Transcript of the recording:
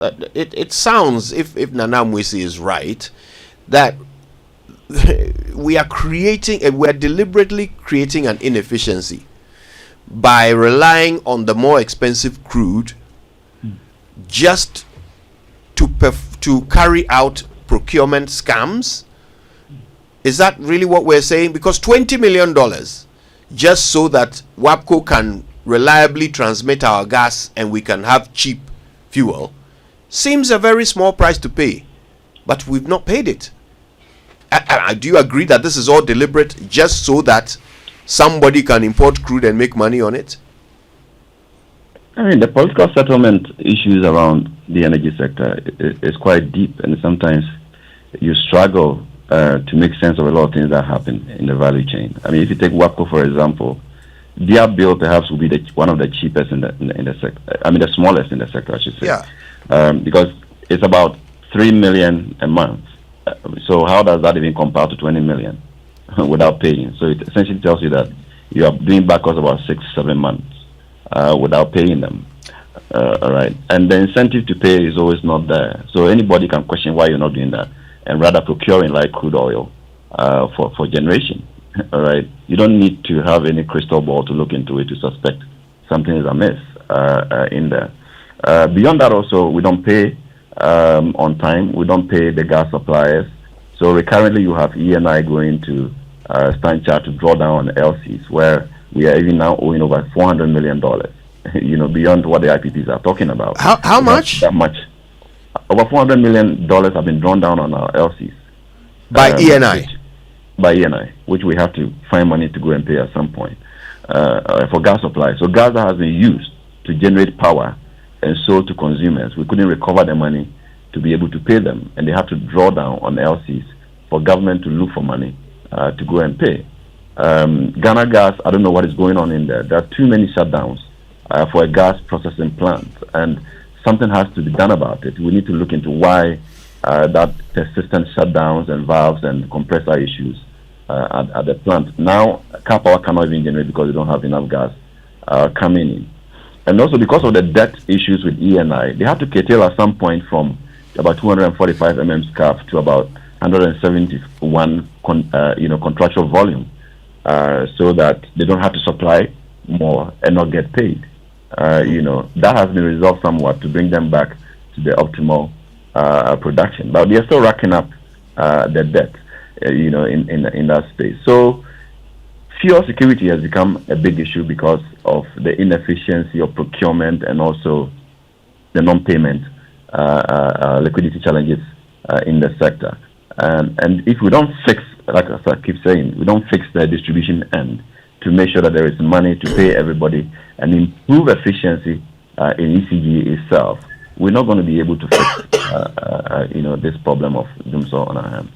it sounds, if Nana Mwisi is right, that we are deliberately creating an inefficiency by relying on the more expensive crude just to carry out procurement scams. Is that really what we're saying? Because $20 million just so that WAPCO can reliably transmit our gas and we can have cheap fuel seems a very small price to pay, but we've not paid it. Do you agree that this is all deliberate just so that somebody can import crude and make money on it? I mean, the political settlement issues around the energy sector is quite deep, and sometimes you struggle to make sense of a lot of things that happen in the value chain. I mean, if you take WAPCO, for example, their bill perhaps will be one of the cheapest in the sector. I mean, the smallest in the sector, I should say. Yeah. Because it's about 3 million a month. So how does that even compare to 20 million without paying? So it essentially tells you that you are doing backwards about 6-7 months without paying them. All right. And the incentive to pay is always not there. So anybody can question why you're not doing that and rather procuring like crude oil for generation. All right. You don't need to have any crystal ball to look into it to suspect something is amiss in there. Beyond that, also, we don't pay on time. We don't pay the gas suppliers. So recurrently, you have ENI going to Stand Chart to draw down on LCs, where we are even now owing over $400 million. Beyond what the IPPs are talking about. How much? That much. Over $400 million have been drawn down on our LCs by ENI. By ENI, which we have to find money to go and pay at some point for gas supply. So gas that has been used to generate power and sold to consumers, we couldn't recover the money to be able to pay them, and they have to draw down on LCs for government to look for money to go and pay. Ghana Gas, I don't know what is going on in there. There are too many shutdowns for a gas processing plant, and something has to be done about it. We need to look into why that persistent shutdowns and valves and compressor issues at the plant. Now, car power cannot even generate because they don't have enough gas coming in. And also because of the debt issues with ENI, they have to curtail at some point from about 245 SCF to about 171 contractual volume so that they don't have to supply more and not get paid. That has been resolved somewhat to bring them back to the optimal production. But they are still racking up the debt, in that space. So fuel security has become a big issue because of the inefficiency of procurement and also the non-payment liquidity challenges in the sector. And if we don't fix, like I keep saying, we don't fix the distribution end to make sure that there is money to pay everybody and improve efficiency in ECG itself, we're not going to be able to fix, this problem of doom on our hands.